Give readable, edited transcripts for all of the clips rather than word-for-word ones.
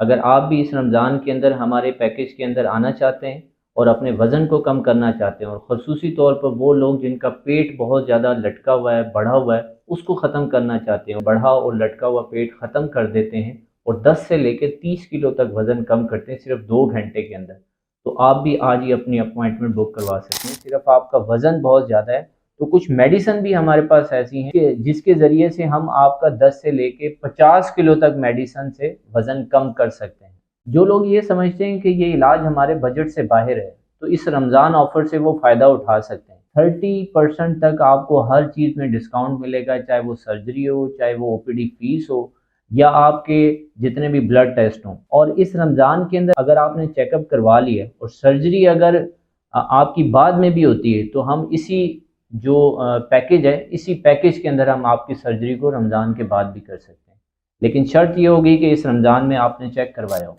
अगर आप भी इस रमज़ान के अंदर हमारे पैकेज के अंदर आना चाहते हैं और अपने वज़न को कम करना चाहते हैं, और ख़ुसूसी तौर पर वो लोग जिनका पेट बहुत ज़्यादा लटका हुआ है, बढ़ा हुआ है, उसको ख़त्म करना चाहते हैं, बढ़ा और लटका हुआ पेट ख़त्म कर देते हैं और 10 से लेकर 30 किलो तक वज़न कम करते हैं सिर्फ 2 घंटे के अंदर, तो आप भी आज ही अपनी अपॉइंटमेंट बुक करवा सकते हैं। सिर्फ आपका वज़न बहुत ज़्यादा है तो कुछ मेडिसिन भी हमारे पास ऐसी हैं कि जिसके ज़रिए से हम आपका 10 से लेके 50 किलो तक मेडिसिन से वज़न कम कर सकते हैं। जो लोग ये समझते हैं कि ये इलाज हमारे बजट से बाहर है, तो इस रमज़ान ऑफ़र से वो फ़ायदा उठा सकते हैं। 30% तक आपको हर चीज़ में डिस्काउंट मिलेगा, चाहे वो सर्जरी हो, चाहे वो ओपीडी फ़ीस हो या आपके जितने भी ब्लड टेस्ट हों। और इस रमज़ान के अंदर अगर आपने चेकअप करवा लिया और सर्जरी अगर आपकी बाद में भी होती है, तो हम इसी जो पैकेज है, इसी पैकेज के अंदर हम आपकी सर्जरी को रमज़ान के बाद भी कर सकते हैं। लेकिन शर्त ये होगी कि इस रमज़ान में आपने चेक करवाया हो।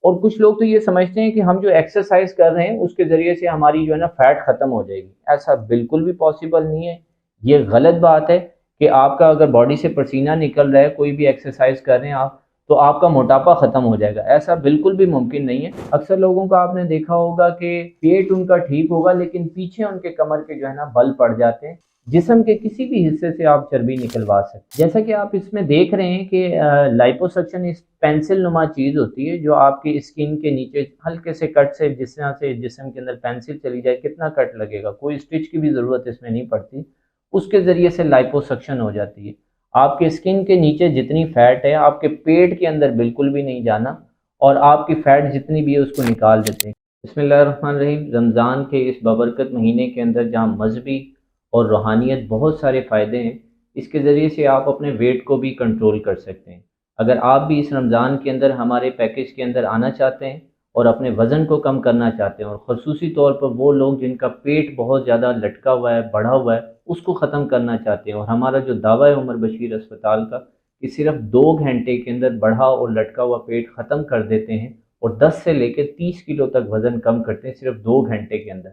और कुछ लोग तो ये समझते हैं कि हम जो एक्सरसाइज कर रहे हैं उसके ज़रिए से हमारी जो है ना फैट ख़त्म हो जाएगी। ऐसा बिल्कुल भी पॉसिबल नहीं है। ये गलत बात है कि आपका अगर बॉडी से पसीना निकल रहा है, कोई भी एक्सरसाइज कर रहे हैं आप, तो आपका मोटापा ख़त्म हो जाएगा, ऐसा बिल्कुल भी मुमकिन नहीं है। अक्सर लोगों का आपने देखा होगा कि पेट उनका ठीक होगा लेकिन पीछे उनके कमर के जो है ना बल पड़ जाते हैं। जिस्म के किसी भी हिस्से से आप चर्बी निकलवा सकते हैं। जैसा कि आप इसमें देख रहे हैं कि लाइपोसक्शन इस पेंसिल नुमा चीज़ होती है जो आपकी स्किन के नीचे हल्के से कट से, जिस तरह से जिस्म के अंदर पेंसिल चली जाए कितना कट लगेगा, कोई स्टिच की भी ज़रूरत इसमें नहीं पड़ती, उसके ज़रिए से लाइपोसक्शन हो जाती है। आपके स्किन के नीचे जितनी फ़ैट है आपके पेट के अंदर बिल्कुल भी नहीं जाना, और आपकी फ़ैट जितनी भी है उसको निकाल देते हैं। बिस्मिल्लाहिर्रहमानिर्रहीम। रमज़ान के इस बबरकत महीने के अंदर जहाँ मज़हबी और रूहानियत बहुत सारे फ़ायदे हैं, इसके ज़रिए से आप अपने वेट को भी कंट्रोल कर सकते हैं। अगर आप भी इस रमज़ान के अंदर हमारे पैकेज के अंदर आना चाहते हैं और अपने वज़न को कम करना चाहते हैं, और ख़ुसूसी तौर पर वो लोग जिनका पेट बहुत ज़्यादा लटका हुआ है, बढ़ा हुआ है, उसको ख़त्म करना चाहते हैं, और हमारा जो दावा है उमर बशीर अस्पताल का कि सिर्फ 2 घंटे के अंदर बढ़ा और लटका हुआ पेट ख़त्म कर देते हैं और 10 से लेकर 30 किलो तक वज़न कम करते हैं सिर्फ 2 घंटे के अंदर,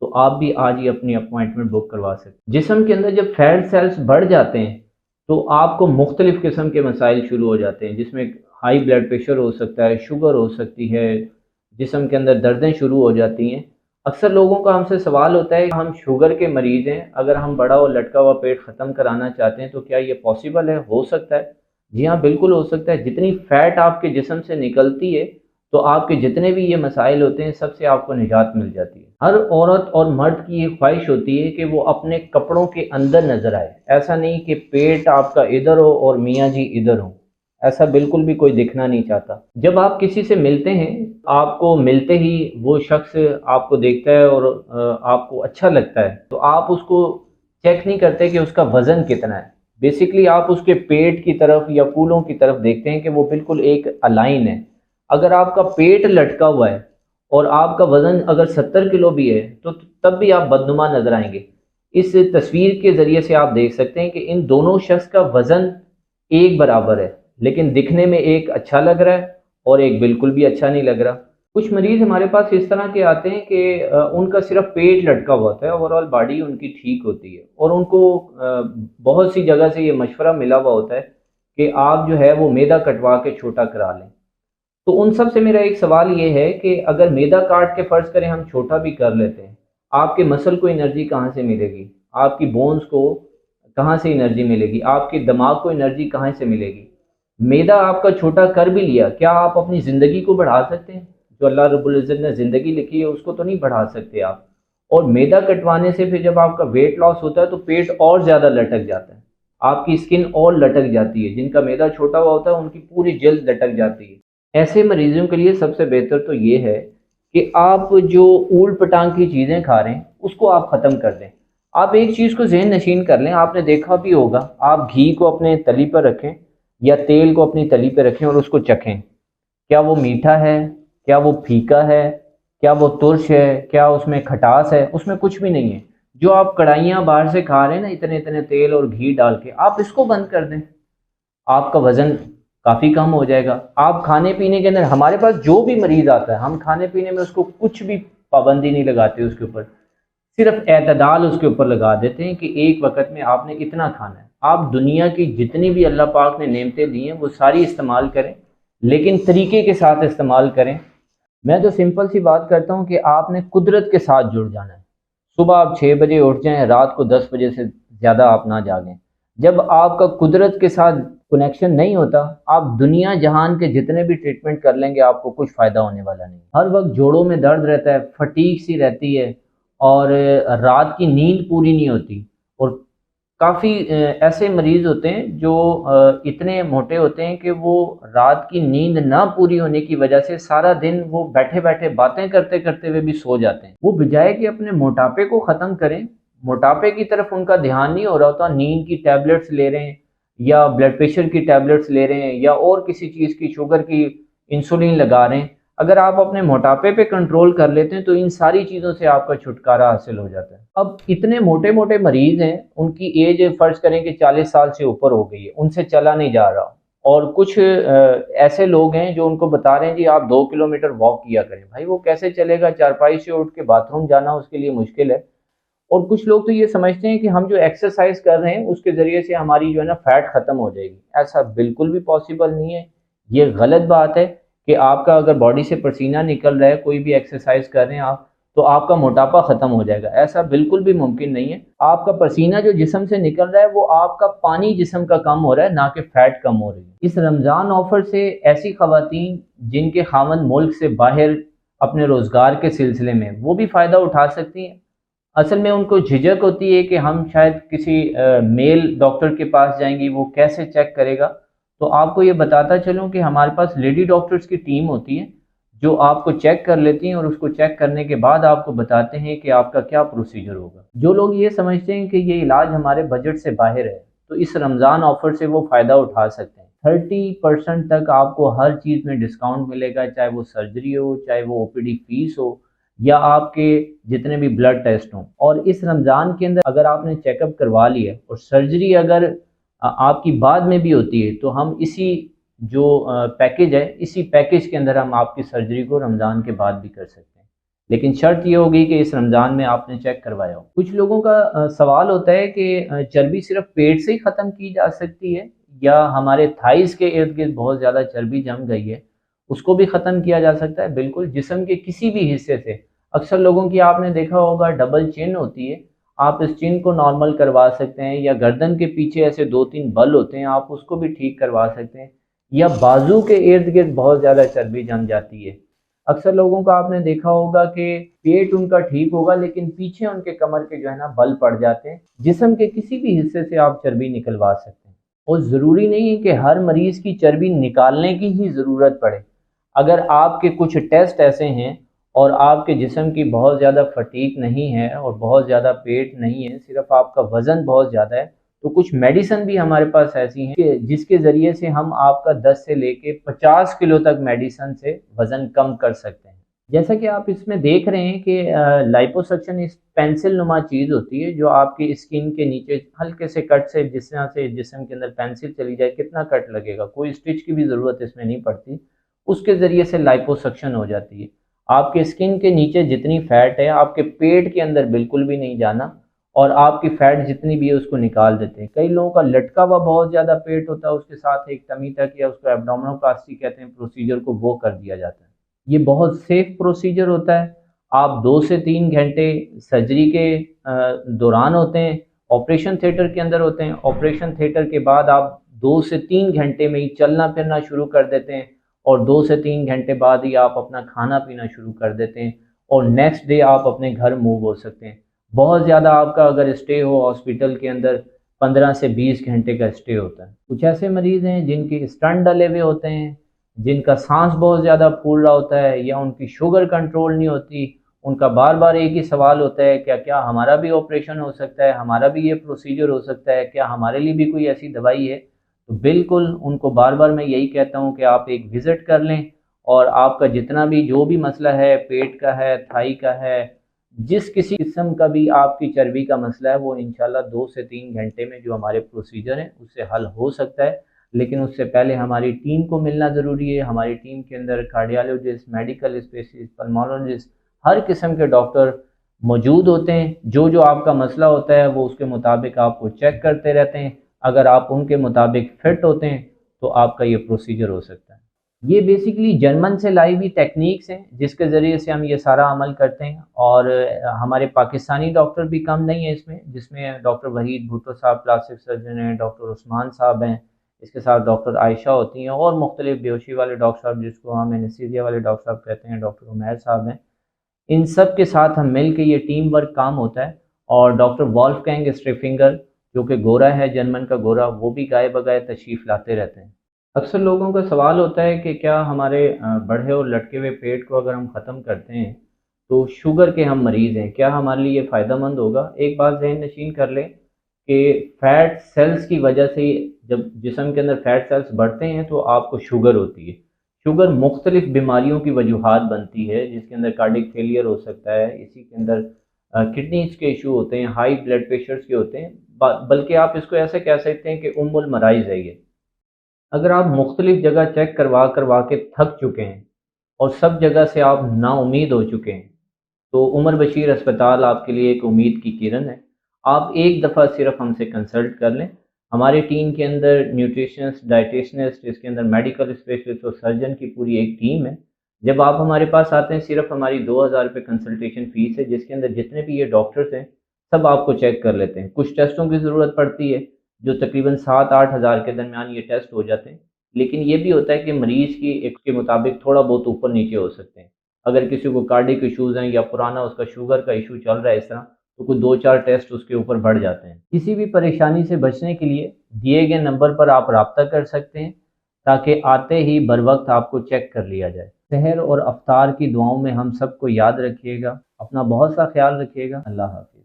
तो आप भी आज ही अपनी अपॉइंटमेंट बुक करवा सकते हैं। जिस्म के अंदर जब फैट सेल्स बढ़ जाते हैं तो आपको मुख्तलिफ़ किस्म के मसाइल शुरू हो जाते हैं, जिसमें हाई ब्लड प्रेशर हो सकता है, शुगर हो सकती है, जिस्म के अंदर दर्दें शुरू हो जाती हैं। अक्सर लोगों का हमसे सवाल होता है कि हम शुगर के मरीज़ हैं, अगर हम बड़ा और लटका हुआ पेट ख़त्म कराना चाहते हैं तो क्या ये पॉसिबल है? हो सकता है। जी हाँ, बिल्कुल हो सकता है। जितनी फ़ैट आपके जिस्म से निकलती है तो आपके जितने भी ये मसाइल होते हैं सबसे आपको निजात मिल जाती है। हर औरत और मर्द की ये ख्वाहिश होती है कि वो अपने कपड़ों के अंदर नज़र आए। ऐसा नहीं कि पेट आपका इधर हो और मियाँ जी इधर हों, ऐसा बिल्कुल भी कोई दिखना नहीं चाहता। जब आप किसी से मिलते हैं, आपको मिलते ही वो शख्स आपको देखता है और आपको अच्छा लगता है, तो आप उसको चेक नहीं करते कि उसका वज़न कितना है। बेसिकली आप उसके पेट की तरफ या फूलों की तरफ देखते हैं कि वो बिल्कुल एक अलाइन है। अगर आपका पेट लटका हुआ है और आपका वज़न अगर 70 किलो भी है तो तब भी आप बदनुमा नज़र आएँगे। इस तस्वीर के ज़रिए से आप देख सकते हैं कि इन दोनों शख्स का वज़न एक बराबर है, लेकिन दिखने में एक अच्छा लग रहा है और एक बिल्कुल भी अच्छा नहीं लग रहा। कुछ मरीज़ हमारे पास इस तरह के आते हैं कि उनका सिर्फ़ पेट लटका हुआ होता है, ओवरऑल बॉडी उनकी ठीक होती है, और उनको बहुत सी जगह से ये मशवरा मिला हुआ होता है कि आप जो है वो मैदा कटवा के छोटा करा लें। तो उन सब से मेरा एक सवाल ये है कि अगर मैदा काट के फ़र्ज़ करें हम छोटा भी कर लेते हैं, आपके मसल को एनर्जी कहाँ से मिलेगी? आपकी बोन्स को कहाँ से एनर्जी मिलेगी? आपके दिमाग को एनर्जी कहाँ से मिलेगी? मैदा आपका छोटा कर भी लिया, क्या आप अपनी ज़िंदगी को बढ़ा सकते हैं? जो अल्लाह रब्बुल इज़्ज़त ने ज़िंदगी लिखी है उसको तो नहीं बढ़ा सकते आप। और मैदा कटवाने से फिर जब आपका वेट लॉस होता है तो पेट और ज़्यादा लटक जाता है, आपकी स्किन और लटक जाती है। जिनका मैदा छोटा हुआ होता है उनकी पूरी जल्द लटक जाती है। ऐसे मरीज़ों के लिए सबसे बेहतर तो ये है कि आप जो ऊट-पटांग की चीज़ें खा रहे हैं उसको आप ख़त्म कर दें। आप एक चीज़ को ज़हन नशीन कर लें, आपने देखा भी होगा, आप घी को अपने तली पर रखें या तेल को अपनी तली पे रखें और उसको चखें। क्या वो मीठा है? क्या वो फीका है? क्या वो तुर्श है? क्या उसमें खटास है? उसमें कुछ भी नहीं है। जो आप कढ़ाइयाँ बाहर से खा रहे हैं ना इतने-इतने तेल और घी डाल के, आप इसको बंद कर दें। आपका वज़न काफ़ी कम हो जाएगा। आप खाने-पीने के अंदर, हमारे पास जो भी मरीज़ आता है, हम खाने-पीने में उसको कुछ भी पाबंदी नहीं लगाते उसके ऊपर। सिर्फ एतदाल उसके ऊपर लगा देते हैं कि एक वक़्त में आपने इतना खाना है। आप दुनिया की जितनी भी अल्लाह पाक ने नेमतें दी हैं वो सारी इस्तेमाल करें, लेकिन तरीके के साथ इस्तेमाल करें। मैं तो सिंपल सी बात करता हूँ कि आपने कुदरत के साथ जुड़ जाना है। सुबह आप 6 बजे उठ जाएँ, रात को 10 बजे से ज़्यादा आप ना जागें। जब आपका कुदरत के साथ कनेक्शन नहीं होता, आप दुनिया जहान के जितने भी ट्रीटमेंट कर लेंगे, आपको कुछ फ़ायदा होने वाला नहीं। हर वक़्त जोड़ों में दर्द रहता है, फटीग सी रहती है और रात की नींद पूरी नहीं होती। और काफ़ी ऐसे मरीज़ होते हैं जो इतने मोटे होते हैं कि वो रात की नींद ना पूरी होने की वजह से सारा दिन वो बैठे-बैठे बातें करते-करते हुए भी सो जाते हैं। वो बजाय कि अपने मोटापे को ख़त्म करें, मोटापे की तरफ उनका ध्यान नहीं हो रहा होता, नींद की टैबलेट्स ले रहे हैं या ब्लड प्रेशर की टैबलेट्स ले रहे हैं या और किसी चीज़ की, शुगर की, इंसुलिन लगा रहे हैं। अगर आप अपने मोटापे पे कंट्रोल कर लेते हैं तो इन सारी चीज़ों से आपका छुटकारा हासिल हो जाता है। अब इतने मोटे-मोटे मरीज़ हैं, उनकी एज फ़र्ज़ करें कि 40 साल से ऊपर हो गई है, उनसे चला नहीं जा रहा। और कुछ ऐसे लोग हैं जो उनको बता रहे हैं जी आप 2 किलोमीटर वॉक किया करें। भाई वो कैसे चलेगा, चारपाई से उठ के बाथरूम जाना उसके लिए मुश्किल है। और कुछ लोग तो ये समझते हैं कि हम जो एक्सरसाइज कर रहे हैं उसके ज़रिए से हमारी जो है ना फैट ख़त्म हो जाएगी। ऐसा बिल्कुल भी पॉसिबल नहीं है। ये गलत बात है कि आपका अगर बॉडी से पसीना निकल रहा है, कोई भी एक्सरसाइज कर रहे हैं आप, तो आपका मोटापा ख़त्म हो जाएगा। ऐसा बिल्कुल भी मुमकिन नहीं है। आपका पसीना जो जिस्म से निकल रहा है वो आपका पानी जिस्म का कम हो रहा है, ना कि फैट कम हो रही है। इस रमज़ान ऑफ़र से ऐसी ख़वातीन जिनके ख़ावंद मुल्क से बाहर अपने रोज़गार के सिलसिले में, वो भी फ़ायदा उठा सकती हैं। असल में उनको झिझक होती है कि हम शायद किसी मेल डॉक्टर के पास जाएँगी, वो कैसे चेक करेगा? तो आपको ये बताता चलूँ कि हमारे पास लेडी डॉक्टर्स की टीम होती है, जो आपको चेक कर लेती हैं और उसको चेक करने के बाद आपको बताते हैं कि आपका क्या प्रोसीजर होगा। जो लोग ये समझते हैं कि ये इलाज हमारे बजट से बाहर है, तो इस रमज़ान ऑफ़र से वो फ़ायदा उठा सकते हैं। 30% तक आपको हर चीज़ में डिस्काउंट मिलेगा, चाहे वो सर्जरी हो, चाहे वो ओपीडी फ़ीस हो या आपके जितने भी ब्लड टेस्ट हों। और इस रमज़ान के अंदर अगर आपने चेकअप करवा लिया और सर्जरी अगर आपकी बाद में भी होती है, तो हम इसी जो पैकेज है, इसी पैकेज के अंदर हम आपकी सर्जरी को रमज़ान के बाद भी कर सकते हैं। लेकिन शर्त ये होगी कि इस रमज़ान में आपने चेक करवाया हो। कुछ लोगों का सवाल होता है कि चर्बी सिर्फ़ पेट से ही ख़त्म की जा सकती है या हमारे थाइज़ के इर्द-गिर्द बहुत ज़्यादा चर्बी जम गई है, उसको भी ख़त्म किया जा सकता है? बिल्कुल, जिस्म के किसी भी हिस्से से। अक्सर लोगों की आपने देखा होगा डबल चिन होती है, आप इस चिन को नॉर्मल करवा सकते हैं या गर्दन के पीछे ऐसे 2-3 बल होते हैं, आप उसको भी ठीक करवा सकते हैं। या बाजू के इर्द-गिर्द बहुत ज़्यादा चर्बी जम जाती है। अक्सर लोगों का आपने देखा होगा कि पेट उनका ठीक होगा लेकिन पीछे उनके कमर के जो है ना बल पड़ जाते हैं। जिस्म के किसी भी हिस्से से आप चर्बी निकलवा सकते हैं और ज़रूरी नहीं है कि हर मरीज़ की चर्बी निकालने की ही ज़रूरत पड़े। अगर आपके कुछ टेस्ट ऐसे हैं और आपके जिस्म की बहुत ज़्यादा फटीग नहीं है और बहुत ज़्यादा पेट नहीं है, सिर्फ़ आपका वज़न बहुत ज़्यादा है, तो कुछ मेडिसिन भी हमारे पास ऐसी हैं कि जिसके ज़रिए से हम आपका 10 से लेके 50 किलो तक मेडिसिन से वज़न कम कर सकते हैं। जैसा कि आप इसमें देख रहे हैं कि लाइपोसक्शन इस पेंसिल नुमा चीज़ होती है जो आपकी स्किन के नीचे हल्के से कट से जिस तरह से जिस्म के अंदर पेंसिल चली जाए कितना कट लगेगा, कोई स्टिच की भी ज़रूरत इसमें नहीं पड़ती। उसके ज़रिए से लाइपोसक्शन हो जाती है। आपके स्किन के नीचे जितनी फ़ैट है, आपके पेट के अंदर बिल्कुल भी नहीं जाना और आपकी फ़ैट जितनी भी है उसको निकाल देते हैं। कई लोगों का लटका हुआ बहुत ज़्यादा पेट होता है, उसके साथ एक टमी टक या उसको एब्डोमिनोप्लास्टी कहते हैं प्रोसीजर को, वो कर दिया जाता है। ये बहुत सेफ़ प्रोसीजर होता है। आप 2 से 3 घंटे सर्जरी के दौरान होते हैं, ऑपरेशन थिएटर के अंदर होते हैं। ऑपरेशन थिएटर के बाद आप 2 से 3 घंटे में ही चलना-फिरना शुरू कर देते हैं और 2 से 3 घंटे बाद ही आप अपना खाना-पीना शुरू कर देते हैं और नेक्स्ट डे आप अपने घर मूव हो सकते हैं। बहुत ज़्यादा आपका अगर स्टे हो हॉस्पिटल के अंदर 15 से 20 घंटे का स्टे होता है। कुछ ऐसे मरीज़ हैं जिनके स्टंट डले हुए होते हैं, जिनका साँस बहुत ज़्यादा फूल रहा होता है या उनकी शुगर कंट्रोल नहीं होती, उनका बार-बार एक ही सवाल होता है, क्या हमारा भी ऑपरेशन हो सकता है? हमारा भी ये प्रोसीजर हो सकता है? क्या हमारे लिए भी कोई ऐसी दवाई है? तो बिल्कुल उनको बार-बार मैं यही कहता हूँ कि आप एक विज़िट कर लें और आपका जितना भी जो भी मसला है, पेट का है, थाई का है, जिस किसी किस्म का भी आपकी चर्बी का मसला है, वो इंशाल्लाह 2 से 3 घंटे में जो हमारे प्रोसीजर हैं, उससे हल हो सकता है। लेकिन उससे पहले हमारी टीम को मिलना ज़रूरी है। हमारी टीम के अंदर कार्डियोलॉजिस्ट, मेडिकल स्पेशलिस्ट, पल्मोनोलॉजिस्ट, हर किस्म के डॉक्टर मौजूद होते हैं। जो आपका मसला होता है, वो उसके मुताबिक आपको चेक करते रहते हैं। अगर आप उनके मुताबिक फिट होते हैं, तो आपका ये प्रोसीजर हो सकता है। ये बेसिकली जर्मन से लाई हुई टेक्निक्स हैं जिसके ज़रिए से हम ये सारा अमल करते हैं। और हमारे पाकिस्तानी डॉक्टर भी कम नहीं है इसमें, जिसमें डॉक्टर वहीद भुट्टो साहब प्लास्टिक सर्जन हैं, डॉक्टर उस्मान साहब हैं, इसके साथ डॉक्टर आयशा होती हैं और मुख्तलिफ बेहोशी वाले डॉक्टर साहब जिसको हम एनेस्थीसिया वाले डॉक्टर साहब कहते हैं, डॉक्टर उमैर साहब हैं। इन सब के साथ हम मिल के ये टीम वर्क काम होता है। और डॉक्टर वॉल्फगैंग स्ट्रेफिंगर जो कि गोरा है, जर्मन का गोरा, वो भी गाए बगाए तशरीफ़ लाते रहते हैं। अक्सर लोगों का सवाल होता है कि क्या हमारे बढ़े और लटके हुए पेट को अगर हम ख़त्म करते हैं तो शुगर के हम मरीज़ हैं, क्या हमारे लिए फ़ायदेमंद होगा? एक बात ज़हन नशीन कर लें कि फ़ैट सेल्स की वजह से जब जिस्म के अंदर फ़ैट सेल्स बढ़ते हैं तो आपको शुगर होती है। शुगर मुख्तलिफ़ बीमारियों की वजूहात बनती है, जिसके अंदर कार्डियक फेलियर हो सकता है, इसी के अंदर किडनीज़ के इशू होते हैं, हाई ब्लड प्रेशर्स के होते हैं, बल्कि आप इसको ऐसे कह सकते हैं कि उम्मुल मराइज़ है ये। अगर आप मुख्तलिफ़ जगह चेक करवा करवा के थक चुके हैं और सब जगह से आप नाउम्मीद हो चुके हैं, तो उमर बशीर अस्पताल आपके लिए एक उम्मीद की किरण है। आप एक दफ़ा सिर्फ़ हमसे कंसल्ट कर लें। हमारी टीम के अंदर न्यूट्रिशनिस्ट, डाइटिशियनिस्ट, इसके अंदर मेडिकल स्पेशलिस्ट और सर्जन की पूरी एक टीम है। जब आप हमारे पास आते हैं, सिर्फ़ हमारी ₹2000 कंसल्टेशन फ़ीस है, जिसके अंदर जितने भी ये डॉक्टर्स हैं, सब आपको चेक कर लेते हैं। कुछ टेस्टों की ज़रूरत पड़ती है, जो तकरीबन 7-8 हज़ार के दरमियान ये टेस्ट हो जाते हैं। लेकिन ये भी होता है कि मरीज़ की एक के मुताबिक थोड़ा बहुत ऊपर-नीचे हो सकते हैं। अगर किसी को कार्डियक इश्यूज़ हैं या पुराना उसका शुगर का इशू चल रहा है इस तरह, तो कुछ 2-4 टेस्ट उसके ऊपर बढ़ जाते हैं। किसी भी परेशानी से बचने के लिए दिए गए नंबर पर आप राब्ता कर सकते हैं, ताकि आते ही बर वक़्त आपको चेक कर लिया जाए। सहर और अफ्तार की दुआओं में हम सबको याद रखिएगा। अपना बहुत सा ख़्याल रखिएगा। अल्लाह हाफ़िज़।